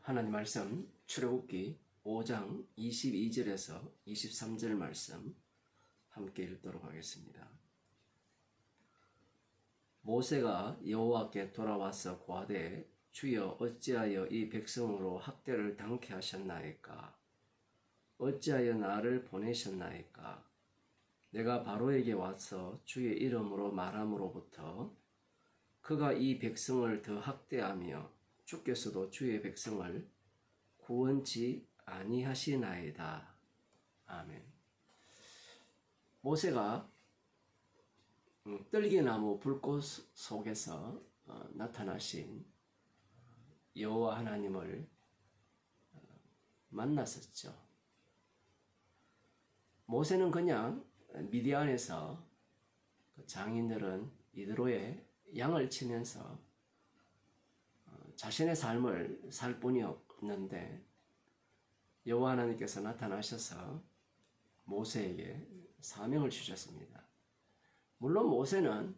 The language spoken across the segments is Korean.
하나님 말씀 출애굽기 5장 22절에서 23절 말씀 함께 읽도록 하겠습니다. 모세가 여호와께 돌아와서 고하되 주여 어찌하여 이 백성으로 학대를 당케 하셨나이까? 어찌하여 나를 보내셨나이까? 내가 바로에게 와서 주의 이름으로 말함으로부터 그가 이 백성을 더 학대하며 주께서도 주의 백성을 구원치 아니하시나이다. 아멘. 모세가 떨기나무 불꽃 속에서 나타나신 여호와 하나님을 만났었죠. 모세는 그냥 미디안에서 장인들은 이드로에 양을 치면서 자신의 삶을 살 뿐이었는데 여호와 하나님께서 나타나셔서 모세에게 사명을 주셨습니다. 물론 모세는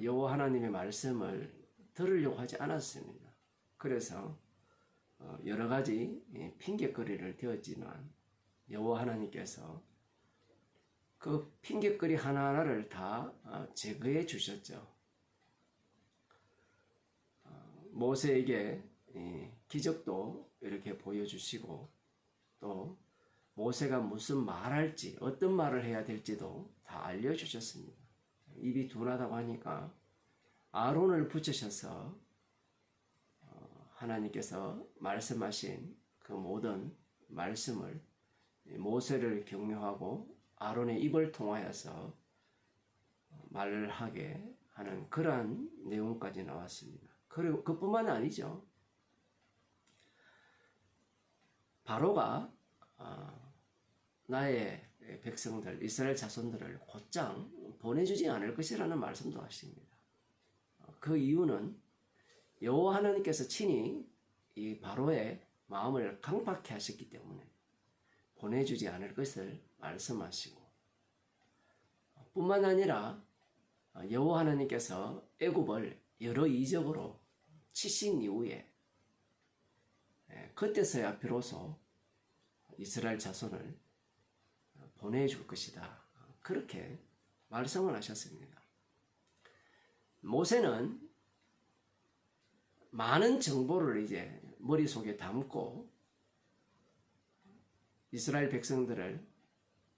여호와 하나님의 말씀을 들으려고 하지 않았습니다. 그래서 여러 가지 핑계거리를 대었지만 여호와 하나님께서 그 핑계거리 하나하나를 다 제거해 주셨죠. 모세에게 기적도 이렇게 보여주시고 또 모세가 무슨 말할지 어떤 말을 해야 될지도 다 알려주셨습니다. 입이 둔하다고 하니까 아론을 붙이셔서 하나님께서 말씀하신 그 모든 말씀을 모세를 격려하고 아론의 입을 통하여서 말을 하게 하는 그러한 내용까지 나왔습니다. 그리고 그뿐만 아니죠. 바로가 나의 백성들 이스라엘 자손들을 곧장 보내주지 않을 것이라는 말씀도 하십니다. 그 이유는 여호와 하나님께서 친히 이 바로의 마음을 강팍해 하셨기 때문에 보내주지 않을 것을 말씀하시고 뿐만 아니라 여호와 하나님께서 애굽을 여러 이적으로 치신 이후에 그때서야 비로소 이스라엘 자손을 보내줄 것이다. 그렇게 말씀을 하셨습니다. 모세는 많은 정보를 이제 머릿속에 담고 이스라엘 백성들을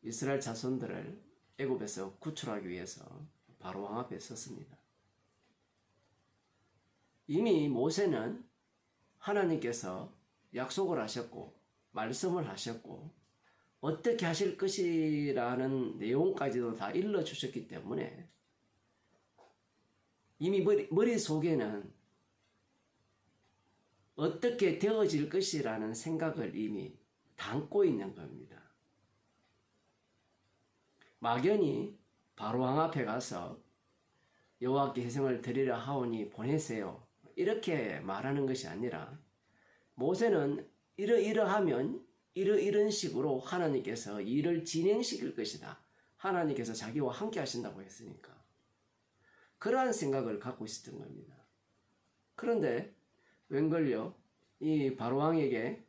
이스라엘 자손들을 애굽에서 구출하기 위해서 바로 왕 앞에 섰습니다. 이미 모세는 하나님께서 약속을 하셨고 말씀을 하셨고 어떻게 하실 것이라는 내용까지도 다 일러주셨기 때문에 이미 머릿속에는 어떻게 되어질 것이라는 생각을 이미 담고 있는 겁니다. 막연히 바로 왕 앞에 가서 여호와께 희생을 드리려 하오니 보내세요. 이렇게 말하는 것이 아니라 모세는 이러이러하면 이런 식으로 하나님께서 일을 진행시킬 것이다. 하나님께서 자기와 함께 하신다고 했으니까 그러한 생각을 갖고 있었던 겁니다. 그런데 웬걸요? 이 바로왕에게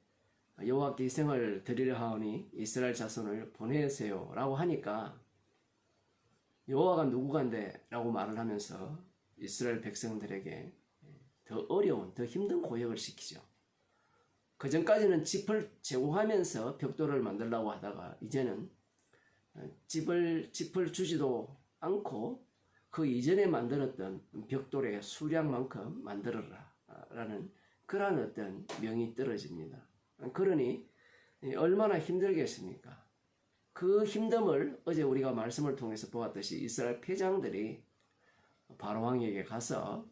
여호와께 희생을 드리려 하오니 이스라엘 자손을 보내세요 라고 하니까 여호와가 누구간데? 라고 말을 하면서 이스라엘 백성들에게 더 어려운, 더 힘든 고역을 시키죠. 그 전까지는 짚을 제공하면서 벽돌을 만들려고 하다가 이제는 짚을 주지도 않고 그 이전에 만들었던 벽돌의 수량만큼 만들어라 라는 그러한 어떤 명이 떨어집니다. 그러니 얼마나 힘들겠습니까? 그 힘듦을 어제 우리가 말씀을 통해서 보았듯이 이스라엘 패장들이 바로왕에게 가서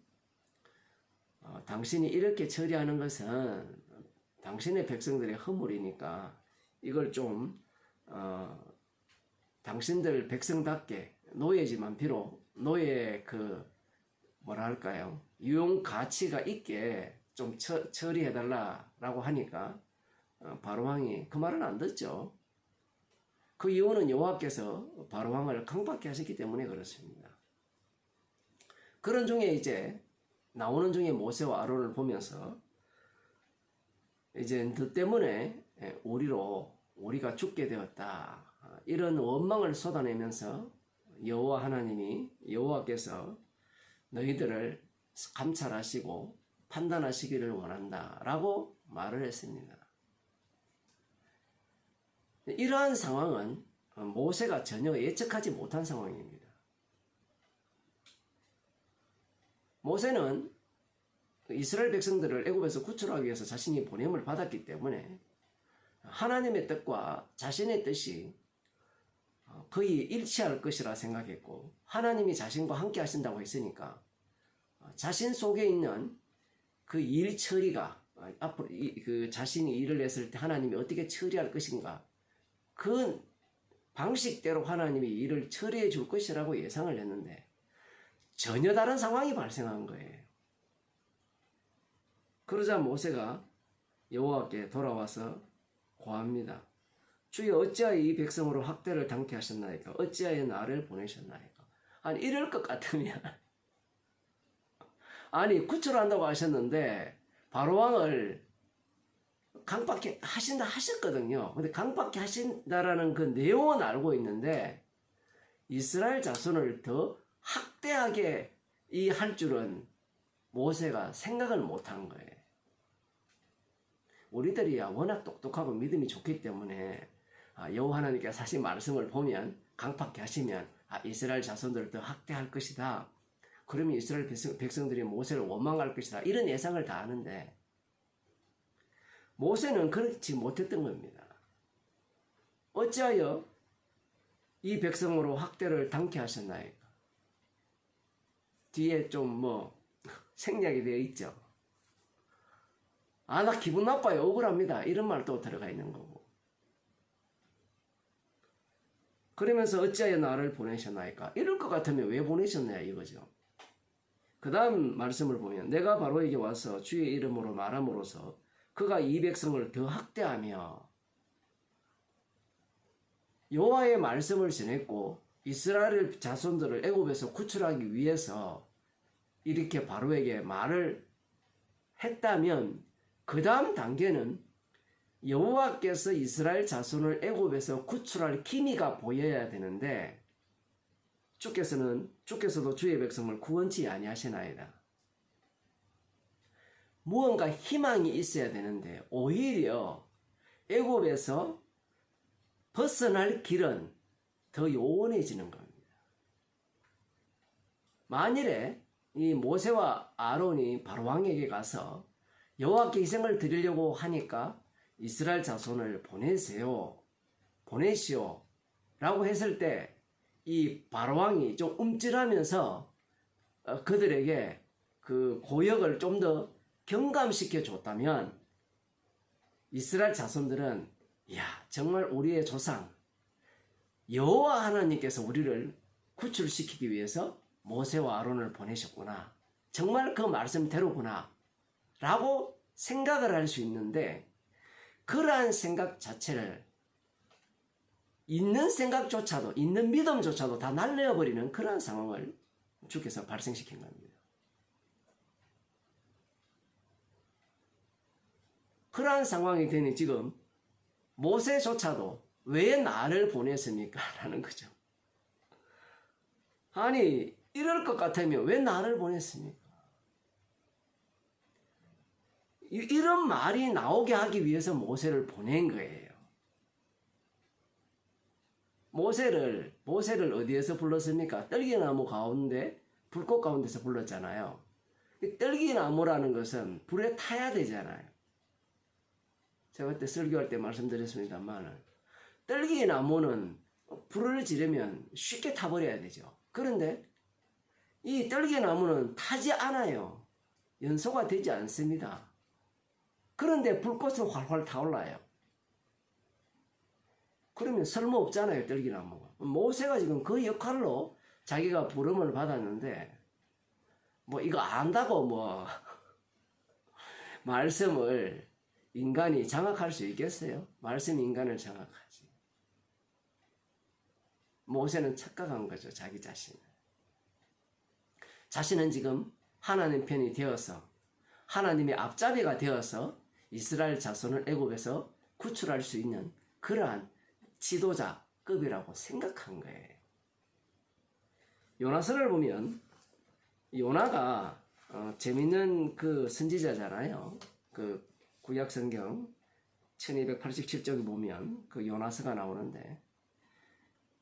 당신이 이렇게 처리하는 것은 당신의 백성들의 허물이니까 이걸 좀 당신들 백성답게 노예지만 비록 노예의 그 뭐랄까요 유용 가치가 있게 좀 처리해달라라고 하니까 바로왕이 그 말은 안 듣죠. 그 이유는 여호와께서 바로왕을 강박해 하셨기 때문에 그렇습니다. 그런 중에 이제 나오는 중에 모세와 아론을 보면서 이제 너 때문에 우리가 죽게 되었다. 이런 원망을 쏟아내면서 여호와께서 너희들을 감찰하시고 판단하시기를 원한다라고 말을 했습니다. 이러한 상황은 모세가 전혀 예측하지 못한 상황입니다. 모세는 이스라엘 백성들을 애굽에서 구출하기 위해서 자신이 보냄을 받았기 때문에 하나님의 뜻과 자신의 뜻이 거의 일치할 것이라 생각했고, 하나님이 자신과 함께 하신다고 했으니까 자신 속에 있는 그 일 처리가 앞으로 그 자신이 일을 했을 때 하나님이 어떻게 처리할 것인가, 그 방식대로 하나님이 일을 처리해 줄 것이라고 예상을 했는데 전혀 다른 상황이 발생한 거예요. 그러자 모세가 여호와께 돌아와서 고합니다. 주여, 어찌하여 이 백성으로 학대를 당케 하셨나이까? 어찌하여 나를 보내셨나이까? 아니, 이럴 것 같으면 아니, 구출한다고 하셨는데 바로왕을 강박해 하신다 하셨거든요. 근데 강박해 하신다라는 그 내용은 알고 있는데 이스라엘 자손을 더 학대하게 할 줄은 모세가 생각을 못한 거예요. 우리들이야 워낙 똑똑하고 믿음이 좋기 때문에 여호와 하나님께서 사실 말씀을 보면 강팍해 하시면 이스라엘 자손들을 더 학대할 것이다. 그러면 이스라엘 백성들이 모세를 원망할 것이다. 이런 예상을 다 하는데 모세는 그렇지 못했던 겁니다. 어찌하여 이 백성으로 학대를 당케 하셨나이까? 뒤에 좀 생략이 되어 있죠. 나 기분 나빠요. 억울합니다. 이런 말도 들어가 있는 거고. 그러면서 어찌하여 나를 보내셨나이까? 이럴 것 같으면 왜 보내셨냐 이거죠. 그 다음 말씀을 보면 내가 바로에게 와서 주의 이름으로 말함으로써 그가 이 백성을 더 학대하며, 여호와의 말씀을 전했고 이스라엘 자손들을 애굽에서 구출하기 위해서 이렇게 바로에게 말을 했다면 그 다음 단계는 여호와께서 이스라엘 자손을 애굽에서 구출할 기미가 보여야 되는데 주께서도 주의 백성을 구원치 아니하시나이다. 무언가 희망이 있어야 되는데 오히려 애굽에서 벗어날 길은 더 요원해지는 겁니다. 만일에 이 모세와 아론이 바로왕에게 가서 여호와께 희생을 드리려고 하니까 이스라엘 자손을 보내시오 라고 했을 때 이 바로왕이 좀 움찔하면서 그들에게 그 고역을 좀 더 경감시켜 줬다면 이스라엘 자손들은 정말 우리의 조상 여호와 하나님께서 우리를 구출시키기 위해서 모세와 아론을 보내셨구나, 정말 그 말씀대로구나 라고 생각을 할 수 있는데, 그러한 생각 자체를 있는 생각조차도, 있는 믿음조차도 다 날려버리는 그러한 상황을 주께서 발생시킨 겁니다. 그러한 상황이 되니 지금 모세조차도 왜 나를 보냈습니까? 라는 거죠. 아니, 이럴 것 같으면 왜 나를 보냈습니까? 이런 말이 나오게 하기 위해서 모세를 보낸 거예요. 모세를 어디에서 불렀습니까? 떨기나무 가운데, 불꽃 가운데서 불렀잖아요. 떨기나무라는 것은 불에 타야 되잖아요. 제가 그때 설교할 때 말씀드렸습니다만, 떨기나무는 불을 지르면 쉽게 타버려야 되죠. 그런데 이 떨기나무는 타지 않아요. 연소가 되지 않습니다. 그런데 불꽃은 활활 타올라요. 그러면 쓸모없잖아요, 떨기나무가. 모세가 지금 그 역할로 자기가 부름을 받았는데, 이거 안다고 말씀을 인간이 장악할 수 있겠어요? 말씀이 인간을 장악하지. 모세는 착각한 거죠, 자기 자신을. 자신은 지금 하나님 편이 되어서, 하나님의 앞잡이가 되어서 이스라엘 자손을 애굽에서 구출할 수 있는 그러한 지도자급이라고 생각한 거예요. 요나서를 보면 요나가 재밌는 그 선지자잖아요. 그 구약성경 1287쪽에 보면 그 요나서가 나오는데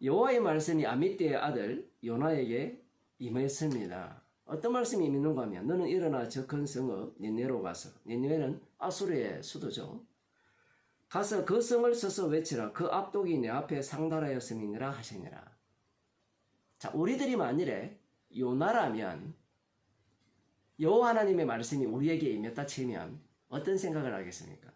여호와의 말씀이 아미떼의 아들 요나에게 임했습니다. 어떤 말씀이 임했는가 하면 너는 일어나 저 큰 성읍 니느웨로 가서, 니느웨는 아수르의 수도죠. 가서 그 성을 서서 외치라. 그 압독이 내 앞에 상달하였음이니라 하시니라. 자, 우리들이 만일에 요나라면 여호와 하나님의 말씀이 우리에게 임했다 치면 어떤 생각을 하겠습니까?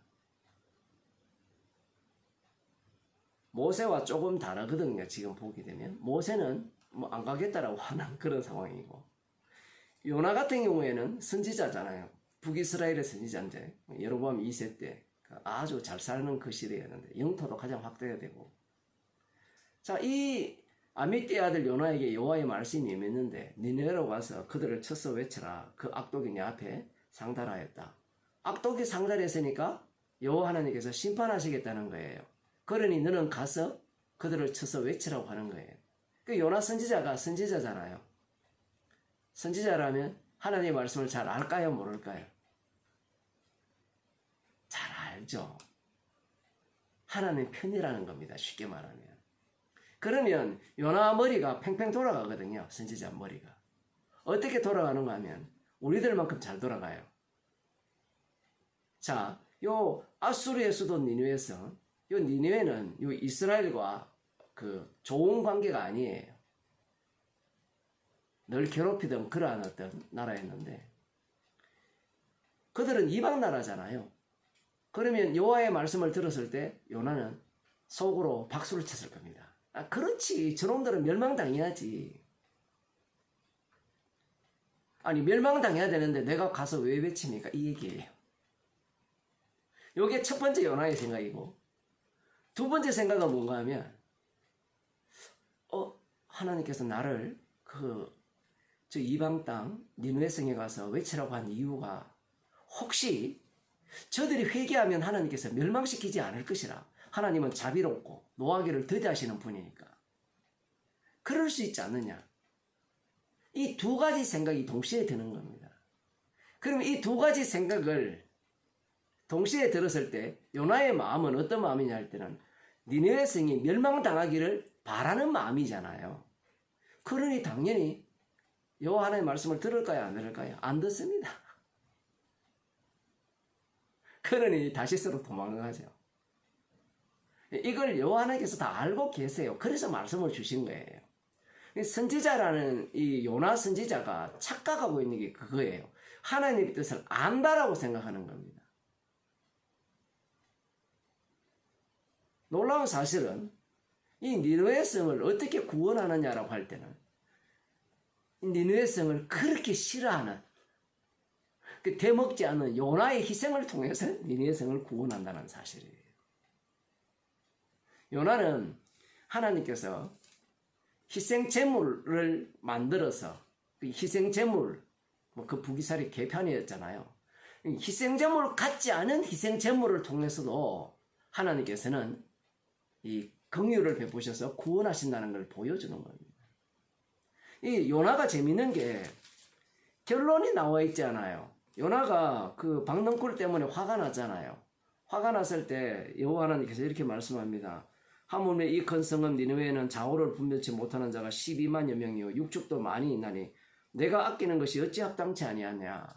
모세와 조금 다르거든요. 지금 보게 되면 모세는 뭐 안 가겠다라고 하는 그런 상황이고, 요나 같은 경우에는 선지자잖아요. 북이스라엘의 선지자인데 여로보암 2세 때 아주 잘 사는 그 시대였는데 영토도 가장 확대해야 되고, 자, 이 아미떼의 아들 요나에게 여호와의 말씀이 임했는데 니느웨로 가서 그들을 쳐서 외쳐라. 그 악독이 내 앞에 상달하였다. 악독이 상달했으니까 여호와 하나님께서 심판하시겠다는 거예요. 그러니 너는 가서 그들을 쳐서 외치라고 하는 거예요. 그 요나 선지자가 선지자잖아요. 선지자라면 하나님의 말씀을 잘 알까요? 모를까요? 잘 알죠. 하나님 편이라는 겁니다. 쉽게 말하면. 그러면 요나 머리가 팽팽 돌아가거든요. 선지자 머리가. 어떻게 돌아가는가 하면 우리들만큼 잘 돌아가요. 자, 요 아수르의 수도 니느웨에서 요 니느웨는 요 이스라엘과 그 좋은 관계가 아니에요. 늘 괴롭히던 그러한 어떤 나라였는데 그들은 이방 나라잖아요. 그러면 여호와의 말씀을 들었을 때 요나는 속으로 박수를 쳤을 겁니다. 아, 그렇지. 저놈들은 멸망당해야지. 아니, 멸망당해야 되는데 내가 가서 왜 외칩니까? 이 얘기예요. 이게 첫 번째 요나의 생각이고, 두 번째 생각은 뭔가 하면 하나님께서 나를 저 이방 땅 니느웨 성에 가서 외치라고 한 이유가 혹시 저들이 회개하면 하나님께서 멸망시키지 않을 것이라. 하나님은 자비롭고 노하기를 더디하시는 분이니까. 그럴 수 있지 않느냐. 이 두 가지 생각이 동시에 드는 겁니다. 그러면 이 두 가지 생각을 동시에 들었을 때 요나의 마음은 어떤 마음이냐 할 때는 니느웨 성이 멸망당하기를 바라는 마음이잖아요. 그러니 당연히 여호와 하나님의 말씀을 들을까요? 안 들을까요? 안 듣습니다. 그러니 다시스로 도망가죠. 이걸 여호와 하나님께서 다 알고 계세요. 그래서 말씀을 주신 거예요. 선지자라는 이 요나 선지자가 착각하고 있는 게 그거예요. 하나님의 뜻을 안다라고 생각하는 겁니다. 놀라운 사실은 이 니느웨 성을 어떻게 구원하느냐라고 할 때는 니느웨 성을 그렇게 싫어하는 그 대먹지 않는 요나의 희생을 통해서 니느웨 성을 구원한다는 사실이에요. 요나는 하나님께서 희생 제물을 만들어서 그 희생 제물 그 북이스라엘 개편이었잖아요. 희생 제물 같지 않은 희생 제물을 통해서도 하나님께서는 이 긍휼을 베푸셔서 구원하신다는 걸 보여주는 겁니다. 이 요나가 재밌는 게 결론이 나와 있지 않아요. 요나가 그 박넝쿨 때문에 화가 났잖아요. 화가 났을 때 여호와 하나님께서 이렇게 말씀합니다. 하물며 이 큰 성읍 니느웨에는 좌우를 분별치 못하는 자가 12만여 명이요 육축도 많이 있나니 내가 아끼는 것이 어찌 합당치 아니하냐.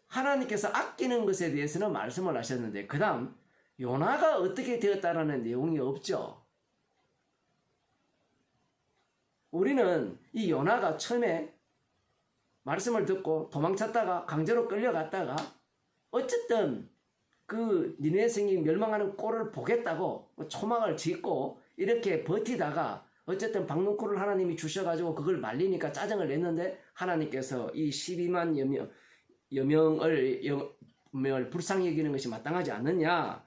하나님께서 아끼는 것에 대해서는 말씀을 하셨는데 그 다음 요나가 어떻게 되었다라는 내용이 없죠. 우리는 이 요나가 처음에 말씀을 듣고 도망쳤다가 강제로 끌려갔다가 어쨌든 그 니느웨 성이 멸망하는 꼴을 보겠다고 초막을 짓고 이렇게 버티다가 어쨌든 박넝쿨을 하나님이 주셔가지고 그걸 말리니까 짜증을 냈는데 하나님께서 이 12만 여명을 불쌍히 여기는 것이 마땅하지 않느냐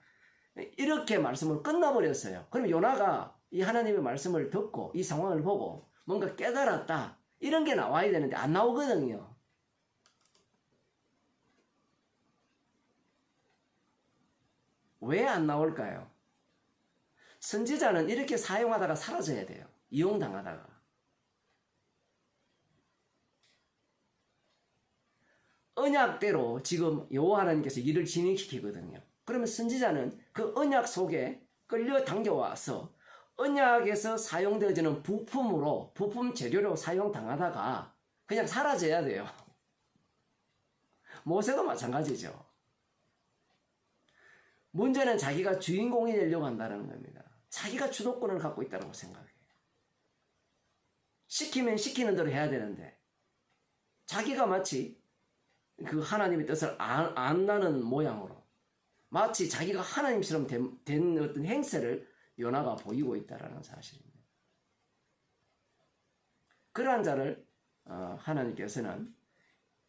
이렇게 말씀을 끝나버렸어요. 그럼 요나가 이 하나님의 말씀을 듣고 이 상황을 보고 뭔가 깨달았다 이런 게 나와야 되는데 안 나오거든요. 왜 안 나올까요? 선지자는 이렇게 사용하다가 사라져야 돼요. 이용당하다가. 언약대로 지금 여호와 하나님께서 일을 진행시키거든요. 그러면 선지자는 그 언약 속에 끌려 당겨와서 언약에서 사용되어지는 부품으로, 부품 재료로 사용당하다가 그냥 사라져야 돼요. 모세도 마찬가지죠. 문제는 자기가 주인공이 되려고 한다는 겁니다. 자기가 주도권을 갖고 있다고 생각해요. 시키면 시키는 대로 해야 되는데 자기가 마치 그 하나님의 뜻을 안다는 모양으로 마치 자기가 하나님처럼 된 어떤 행세를 요나가 보이고 있다는 사실입니다. 그러한 자를 하나님께서는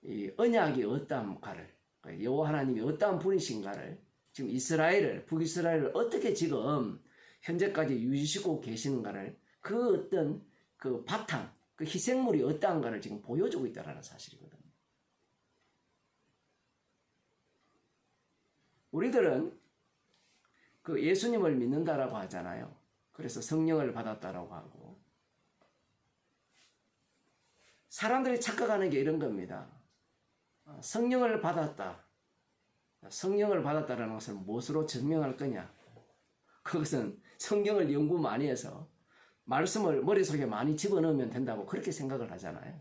이 언약이 어떠한가를, 여호와 하나님이 어떠한 분이신가를, 지금 이스라엘을, 북이스라엘을 어떻게 지금 현재까지 유지시키고 계시는가를, 그 어떤 그 바탕, 그 희생물이 어떠한가를 지금 보여주고 있다는 사실이거든요. 우리들은 그 예수님을 믿는다라고 하잖아요. 그래서 성령을 받았다라고 하고, 사람들이 착각하는 게 이런 겁니다. 성령을 받았다. 성령을 받았다라는 것을 무엇으로 증명할 거냐? 그것은 성경을 연구 많이 해서 말씀을 머릿속에 많이 집어넣으면 된다고 그렇게 생각을 하잖아요.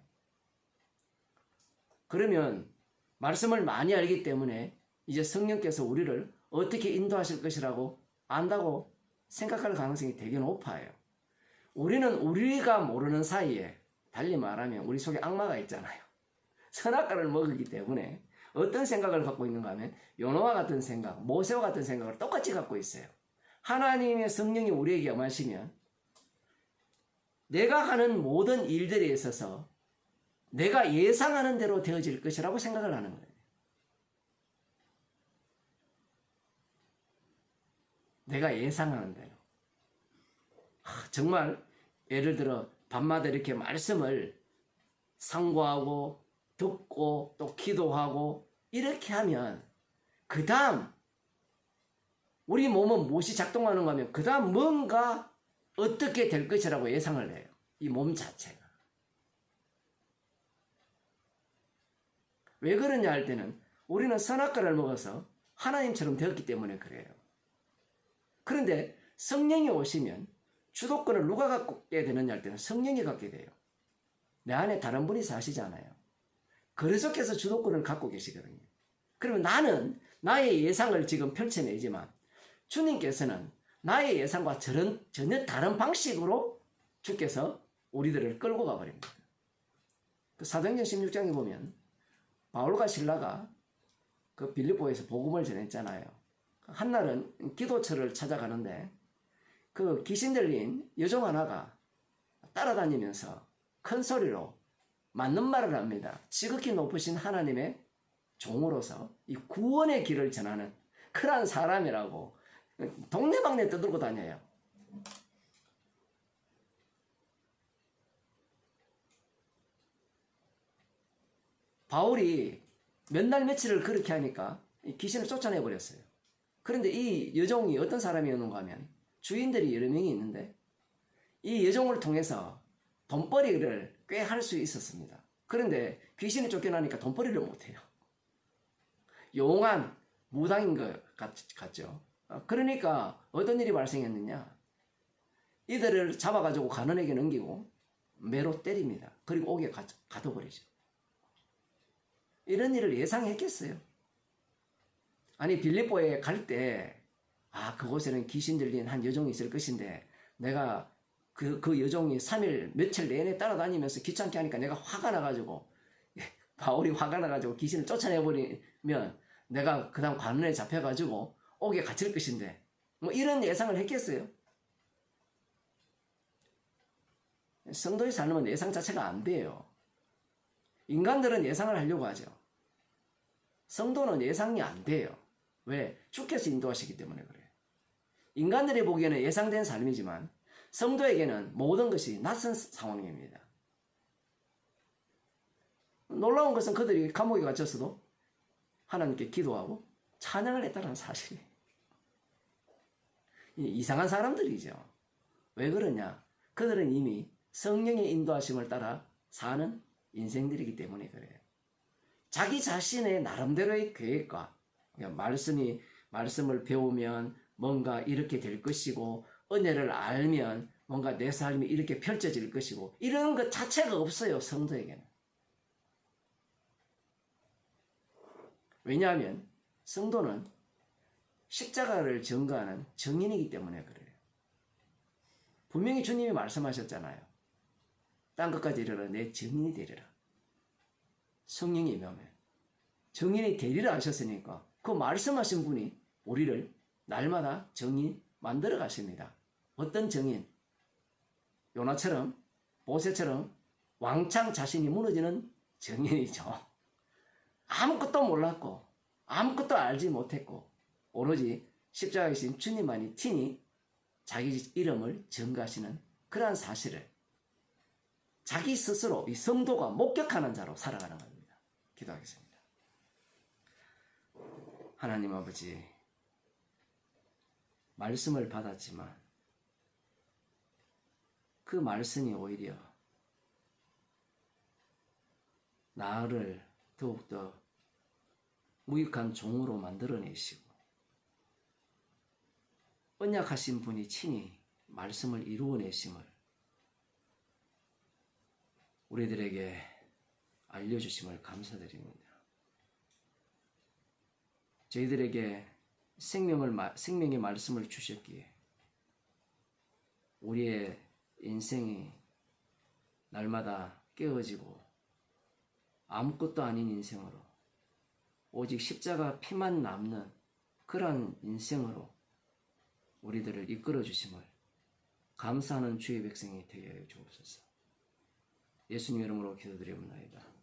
그러면 말씀을 많이 알기 때문에 이제 성령께서 우리를 어떻게 인도하실 것이라고 안다고 생각할 가능성이 되게 높아요. 우리는 우리가 모르는 사이에, 달리 말하면 우리 속에 악마가 있잖아요. 선악과를 먹었기 때문에 어떤 생각을 갖고 있는가 하면 요나와 같은 생각, 모세와 같은 생각을 똑같이 갖고 있어요. 하나님의 성령이 우리에게 임하시면 내가 하는 모든 일들에 있어서 내가 예상하는 대로 되어질 것이라고 생각을 하는 거예요. 내가 예상하는 대로. 정말 예를 들어 밤마다 이렇게 말씀을 상고하고 듣고 또 기도하고 이렇게 하면 그 다음 우리 몸은 무엇이 작동하는가 하면 그 다음 뭔가 어떻게 될 것이라고 예상을 해요. 이 몸 자체가. 왜 그러냐 할 때는 우리는 선악과를 먹어서 하나님처럼 되었기 때문에 그래요. 그런데 성령이 오시면 주도권을 누가 갖게 되느냐 할 때는 성령이 갖게 돼요. 내 안에 다른 분이 사시잖아요. 그리스도께서 주도권을 갖고 계시거든요. 그러면 나는 나의 예상을 지금 펼쳐내지만 주님께서는 나의 예상과 전혀 다른 방식으로 주께서 우리들을 끌고 가버립니다. 그 사도행전 16장에 보면 바울과 실라가 그 빌립보에서 복음을 전했잖아요. 한날은 기도처를 찾아가는데 그 귀신 들린 여종 하나가 따라다니면서 큰 소리로 맞는 말을 합니다. 지극히 높으신 하나님의 종으로서 이 구원의 길을 전하는 그러한 사람이라고 동네방네 떠들고 다녀요. 바울이 몇 날 며칠을 그렇게 하니까 귀신을 쫓아내버렸어요. 그런데 이 여종이 어떤 사람이었는가 하면 주인들이 여러 명이 있는데 이 여종을 통해서 돈벌이를 꽤 할 수 있었습니다. 그런데 귀신이 쫓겨나니까 돈벌이를 못해요. 용한 무당인 것 같죠. 그러니까 어떤 일이 발생했느냐. 이들을 잡아가지고 간원에게 넘기고 매로 때립니다. 그리고 옥에 가둬버리죠. 이런 일을 예상했겠어요? 아니 빌립보에 갈 때 그곳에는 귀신 들린 한 여종이 있을 것인데 내가 그 여종이 3일 며칠 내내 따라다니면서 귀찮게 하니까 내가 화가 나가지고 바울이 화가 나가지고 귀신을 쫓아내버리면 내가 그 다음 관원에 잡혀가지고 옥에 갇힐 것인데 뭐 이런 예상을 했겠어요? 성도의 삶은 예상 자체가 안 돼요. 인간들은 예상을 하려고 하죠. 성도는 예상이 안 돼요. 왜? 주께서 인도하시기 때문에 그래요. 인간들이 보기에는 예상된 삶이지만 성도에게는 모든 것이 낯선 상황입니다. 놀라운 것은 그들이 감옥에 갇혔어도 하나님께 기도하고 찬양을 했다는 사실이에요. 이상한 사람들이죠. 왜 그러냐? 그들은 이미 성령의 인도하심을 따라 사는 인생들이기 때문에 그래요. 자기 자신의 나름대로의 계획과 말씀을 배우면 뭔가 이렇게 될 것이고 은혜를 알면 뭔가 내 삶이 이렇게 펼쳐질 것이고 이런 것 자체가 없어요. 성도에게는. 왜냐하면 성도는 십자가를 전가하는 증인이기 때문에 그래요. 분명히 주님이 말씀하셨잖아요. 땅 끝까지 이르러 내 증인이 되리라. 성령이 임하면 증인이 되리라 하셨으니까 그 말씀하신 분이 우리를 날마다 증인 만들어 가십니다. 어떤 증인? 요나처럼 모세처럼 왕창 자신이 무너지는 증인이죠. 아무것도 몰랐고 아무것도 알지 못했고 오로지 십자가에 계신 주님만이 친히 자기 이름을 증거하시는 그러한 사실을 자기 스스로 이 성도가 목격하는 자로 살아가는 겁니다. 기도하겠습니다. 하나님 아버지, 말씀을 받았지만 그 말씀이 오히려 나를 더욱더 무익한 종으로 만들어내시고 언약하신 분이 친히 말씀을 이루어내심을 우리들에게 알려주심을 감사드립니다. 저희들에게 생명의 말씀을 주셨기에 우리의 인생이 날마다 깨어지고 아무것도 아닌 인생으로 오직 십자가 피만 남는 그러한 인생으로 우리들을 이끌어 주심을 감사하는 주의 백성이 되게 하여 주옵소서. 예수님 이름으로 기도드리옵나이다.